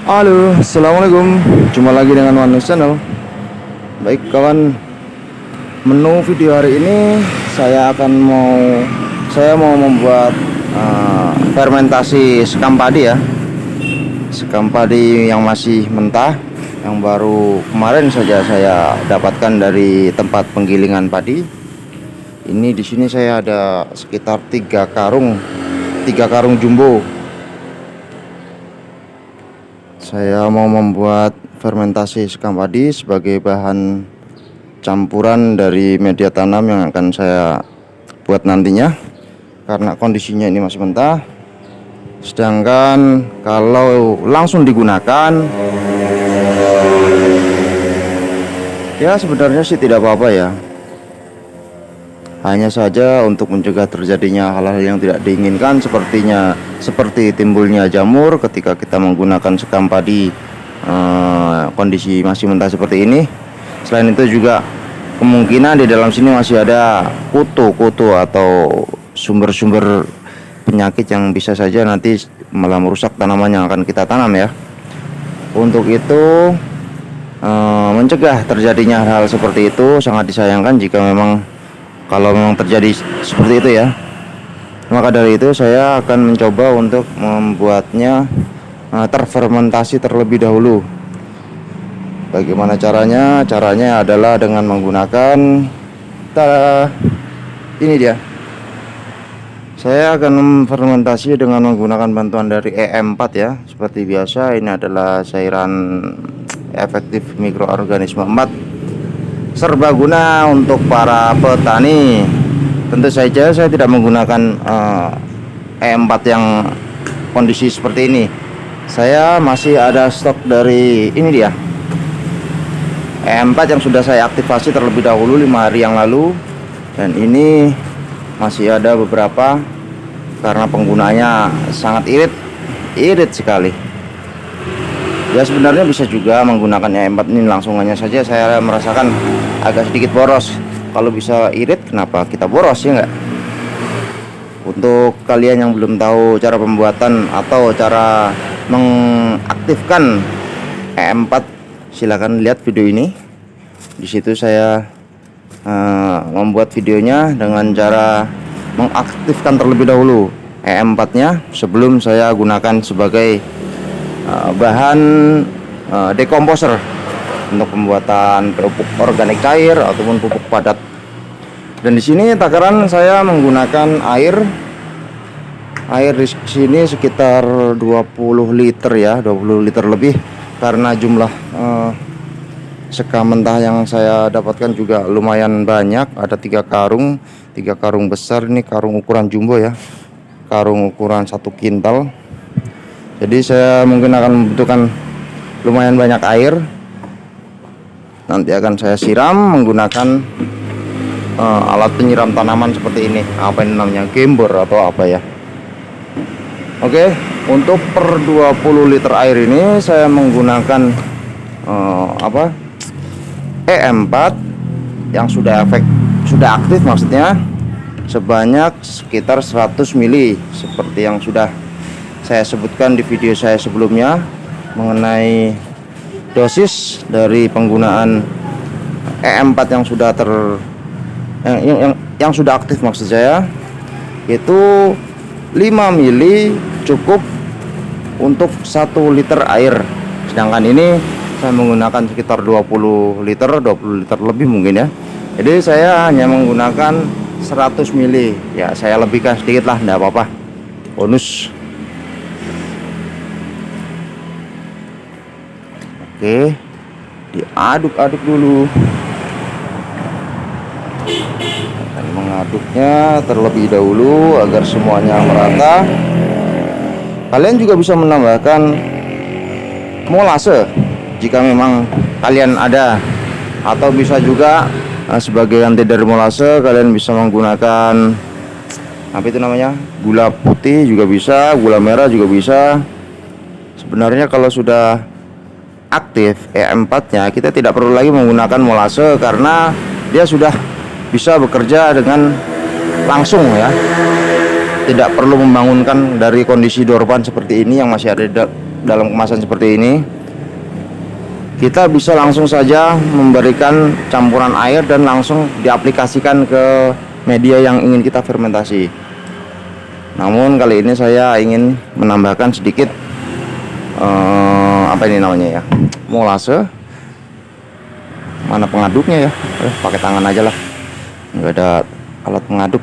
Halo, assalamualaikum. Jumpa lagi dengan Wanus Channel. Baik kawan, menu video hari ini saya mau membuat fermentasi sekam padi ya. Sekam padi yang masih mentah, yang baru kemarin saja saya dapatkan dari tempat penggilingan padi. Ini di sini saya ada sekitar 3 karung jumbo. Saya mau membuat fermentasi sekam padi sebagai bahan campuran dari media tanam yang akan saya buat nantinya, karena kondisinya ini masih mentah. Sedangkan kalau langsung digunakan, ya sebenarnya sih tidak apa-apa ya. Hanya saja untuk mencegah terjadinya hal-hal yang tidak diinginkan, seperti timbulnya jamur ketika kita menggunakan sekam padi kondisi masih mentah seperti ini. Selain itu juga kemungkinan di dalam sini masih ada kutu-kutu atau sumber-sumber penyakit yang bisa saja nanti malah merusak tanaman yang akan kita tanam ya. Untuk itu mencegah terjadinya hal-hal seperti itu sangat disayangkan jika kalau memang terjadi seperti itu ya. Maka dari itu saya akan mencoba untuk membuatnya terfermentasi terlebih dahulu. Bagaimana caranya? Caranya adalah dengan menggunakan ini dia. Saya akan memfermentasi dengan menggunakan bantuan dari EM4 ya. Seperti biasa, ini adalah cairan efektif mikroorganisme 4, serbaguna untuk para petani. Tentu saja saya tidak menggunakan E4 yang kondisi seperti ini. Saya masih ada stok dari ini dia, E4 yang sudah saya aktifasi terlebih dahulu 5 hari yang lalu. Dan ini masih ada beberapa karena penggunanya sangat irit sekali. Ya sebenarnya bisa juga menggunakan E4 ini langsungannya saja. Saya merasakan agak sedikit boros. Kalau bisa irit, kenapa kita boros ya enggak? Untuk kalian yang belum tahu cara pembuatan atau cara mengaktifkan E4, silakan lihat video ini. Di situ saya membuat videonya dengan cara mengaktifkan terlebih dahulu E4-nya sebelum saya gunakan sebagai bahan dekomposer untuk pembuatan pupuk organik cair ataupun pupuk padat. Dan di sini takaran saya menggunakan air di sini sekitar 20 liter ya, 20 liter lebih, karena jumlah sekam mentah yang saya dapatkan juga lumayan banyak. Ada 3 karung besar. Ini karung ukuran jumbo ya, karung ukuran 1 kintal. Jadi saya mungkin akan membutuhkan lumayan banyak air. Nanti akan saya siram menggunakan alat penyiram tanaman seperti ini. Apa ini namanya? Gembor atau apa ya? Oke, untuk per 20 liter air ini saya menggunakan E4 yang sudah aktif maksudnya, sebanyak sekitar 100 mili seperti yang sudah saya sebutkan di video saya sebelumnya mengenai dosis dari penggunaan E4 yang sudah yang sudah aktif maksud saya, itu 5 mili cukup untuk 1 liter air. Sedangkan ini saya menggunakan sekitar 20 liter lebih mungkin ya. Jadi saya hanya menggunakan 100 mili ya, saya lebihkan sedikit lah, enggak apa-apa, bonus. Oke, diaduk-aduk dulu. Akan mengaduknya terlebih dahulu agar semuanya merata. Kalian juga bisa menambahkan molase jika memang kalian ada, atau bisa juga sebagai ganti dari molase kalian bisa menggunakan apa itu namanya, gula putih juga bisa, gula merah juga bisa. Sebenarnya kalau sudah aktif E4-nya, kita tidak perlu lagi menggunakan molase karena dia sudah bisa bekerja dengan langsung ya. Tidak perlu membangunkan dari kondisi dorpan seperti ini yang masih ada dalam kemasan seperti ini, kita bisa langsung saja memberikan campuran air dan langsung diaplikasikan ke media yang ingin kita fermentasi. Namun kali ini saya ingin menambahkan sedikit apa ini namanya ya, molase. Mana pengaduknya ya? Pakai tangan aja lah, nggak ada alat pengaduk.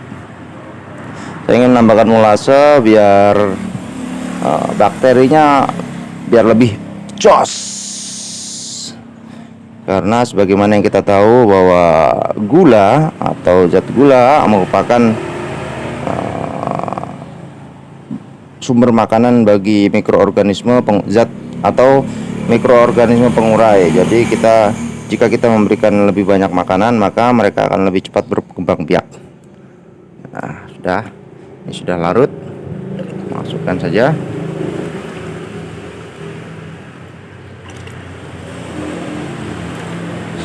Saya ingin menambahkan molase biar bakterinya biar lebih jos. Karena sebagaimana yang kita tahu bahwa gula atau zat gula merupakan sumber makanan bagi mikroorganisme zat atau mikroorganisme pengurai. Jadi jika kita memberikan lebih banyak makanan, maka mereka akan lebih cepat berkembang biak. Nah, ini sudah larut. Masukkan saja.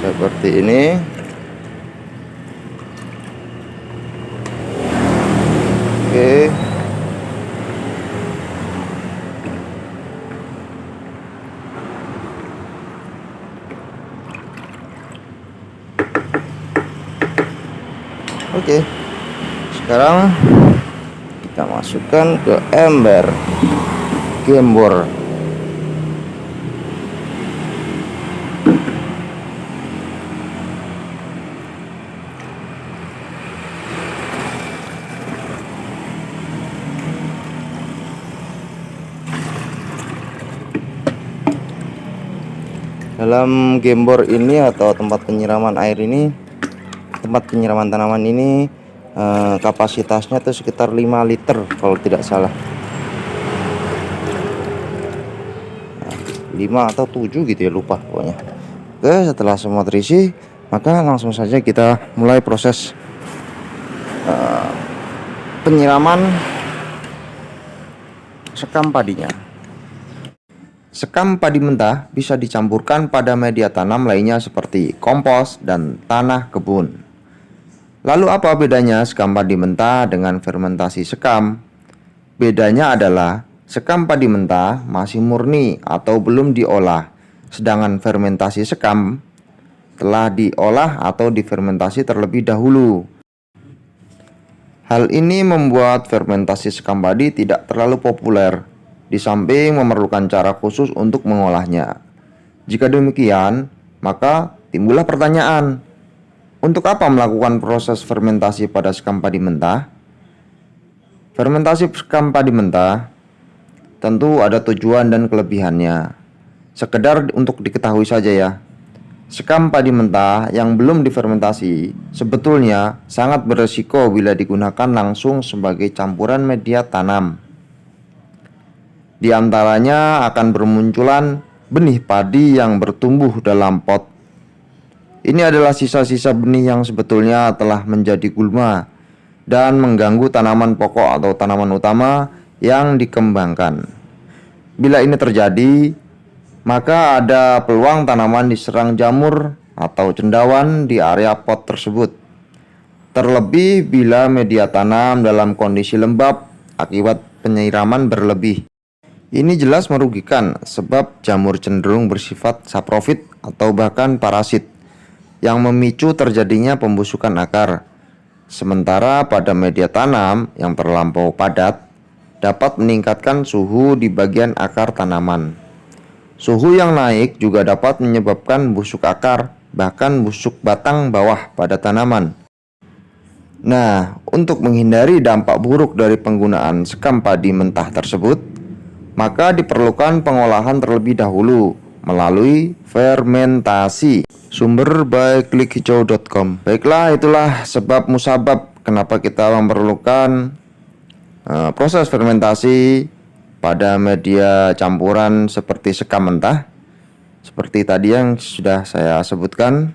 Seperti ini. Oke. Oke. Sekarang kita masukkan ke ember gembor. Dalam gembor ini atau tempat penyiraman air ini, tempat penyiraman tanaman ini, kapasitasnya itu sekitar 5 liter kalau tidak salah. 5 atau 7 gitu ya, lupa pokoknya. Oke, setelah semua terisi, maka langsung saja kita mulai proses penyiraman sekam padinya. Sekam padi mentah bisa dicampurkan pada media tanam lainnya seperti kompos dan tanah kebun. Lalu apa bedanya sekam padi mentah dengan fermentasi sekam? Bedanya adalah sekam padi mentah masih murni atau belum diolah, sedangkan fermentasi sekam telah diolah atau difermentasi terlebih dahulu. Hal ini membuat fermentasi sekam padi tidak terlalu populer, di samping memerlukan cara khusus untuk mengolahnya. Jika demikian, maka timbullah pertanyaan, untuk apa melakukan proses fermentasi pada sekam padi mentah? Fermentasi sekam padi mentah tentu ada tujuan dan kelebihannya. Sekedar untuk diketahui saja ya, sekam padi mentah yang belum difermentasi sebetulnya sangat beresiko bila digunakan langsung sebagai campuran media tanam. Di antaranya akan bermunculan benih padi yang bertumbuh dalam pot. Ini adalah sisa-sisa benih yang sebetulnya telah menjadi gulma dan mengganggu tanaman pokok atau tanaman utama yang dikembangkan. Bila ini terjadi, maka ada peluang tanaman diserang jamur atau cendawan di area pot tersebut. Terlebih bila media tanam dalam kondisi lembab akibat penyiraman berlebih. Ini jelas merugikan sebab jamur cenderung bersifat saprofit atau bahkan parasit yang memicu terjadinya pembusukan akar. Sementara pada media tanam yang terlampau padat dapat meningkatkan suhu di bagian akar tanaman. Suhu yang naik juga dapat menyebabkan busuk akar, bahkan busuk batang bawah pada tanaman. Nah, untuk menghindari dampak buruk dari penggunaan sekam padi mentah tersebut, maka diperlukan pengolahan terlebih dahulu melalui fermentasi. Sumber by klikhijau.com. Baiklah, itulah sebab musabab kenapa kita memerlukan proses fermentasi pada media campuran seperti sekam mentah, seperti tadi yang sudah saya sebutkan.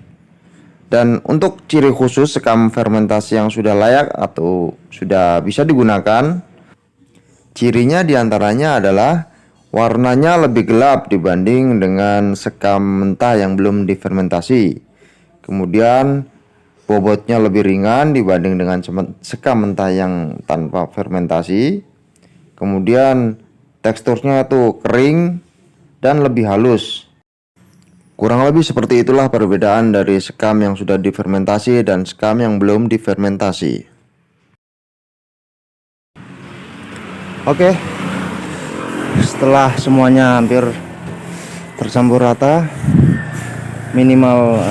Dan untuk ciri khusus sekam fermentasi yang sudah layak atau sudah bisa digunakan, cirinya diantaranya adalah warnanya lebih gelap dibanding dengan sekam mentah yang belum difermentasi. Kemudian bobotnya lebih ringan dibanding dengan sekam mentah yang tanpa fermentasi. Kemudian teksturnya itu kering dan lebih halus. Kurang lebih seperti itulah perbedaan dari sekam yang sudah difermentasi dan sekam yang belum difermentasi. Oke, setelah semuanya hampir tercampur rata, minimal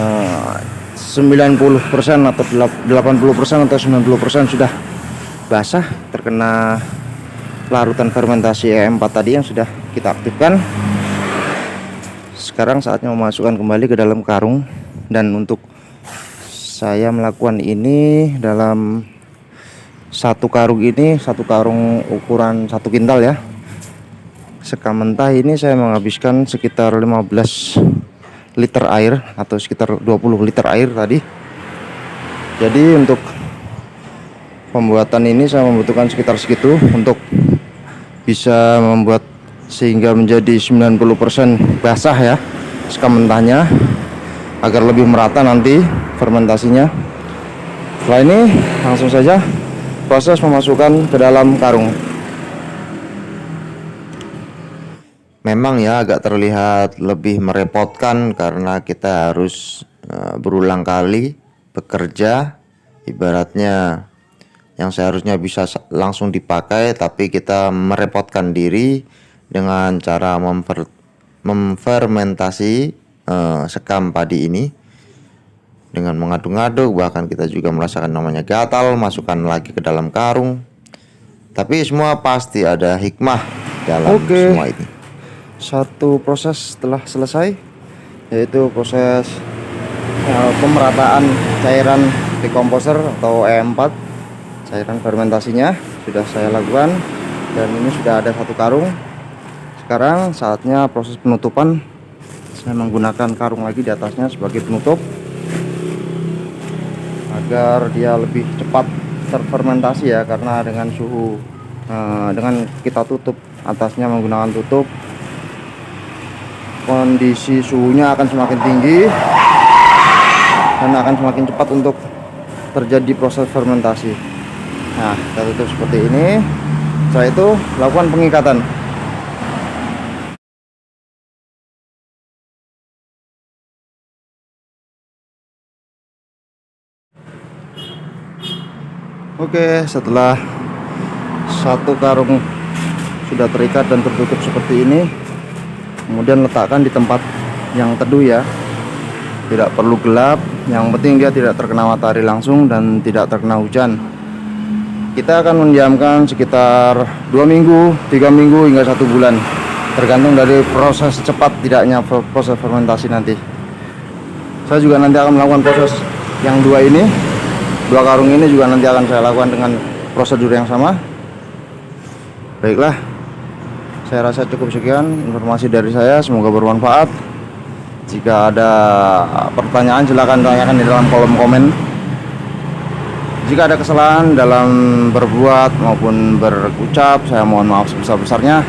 90% atau 80% atau 90% sudah basah terkena larutan fermentasi E4 tadi yang sudah kita aktifkan. Sekarang saatnya memasukkan kembali ke dalam karung, dan untuk saya melakukan ini dalam satu karung ini, satu karung ukuran 1 kintal ya. Sekam mentah ini saya menghabiskan sekitar 15 liter air atau sekitar 20 liter air tadi. Jadi untuk pembuatan ini saya membutuhkan sekitar segitu untuk bisa membuat sehingga menjadi 90% basah ya sekam mentahnya, agar lebih merata nanti fermentasinya. Setelah ini langsung saja proses memasukkan ke dalam karung. Memang ya agak terlihat lebih merepotkan karena kita harus berulang kali bekerja, ibaratnya yang seharusnya bisa langsung dipakai tapi kita merepotkan diri dengan cara memfermentasi sekam padi ini dengan mengaduk-aduk, bahkan kita juga merasakan namanya gatal, masukkan lagi ke dalam karung. Tapi semua pasti ada hikmah dalam semua ini. Satu proses telah selesai, yaitu proses pemerataan cairan dekomposer atau E4. Cairan fermentasinya sudah saya lakukan dan ini sudah ada satu karung. Sekarang saatnya proses penutupan. Saya menggunakan karung lagi di atasnya sebagai penutup agar dia lebih cepat terfermentasi ya, karena dengan suhu dengan kita tutup atasnya menggunakan tutup, kondisi suhunya akan semakin tinggi dan akan semakin cepat untuk terjadi proses fermentasi. Nah, kita tutup seperti ini. Setelah itu lakukan pengikatan. Oke, setelah satu karung sudah terikat dan tertutup seperti ini, kemudian letakkan di tempat yang teduh ya. Tidak perlu gelap, yang penting dia tidak terkena matahari langsung dan tidak terkena hujan. Kita akan mendiamkan sekitar 2 minggu, 3 minggu hingga 1 bulan, tergantung dari proses cepat tidaknya proses fermentasi nanti. Saya juga nanti akan melakukan proses yang dua karung ini juga nanti akan saya lakukan dengan prosedur yang sama. Baiklah, saya rasa cukup sekian informasi dari saya, semoga bermanfaat. Jika ada pertanyaan silahkan tanyakan di dalam kolom komen. Jika ada kesalahan dalam berbuat maupun berucap, saya mohon maaf sebesar-besarnya.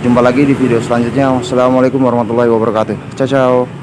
Jumpa lagi di video selanjutnya. Wassalamualaikum warahmatullahi wabarakatuh. Ciao ciao.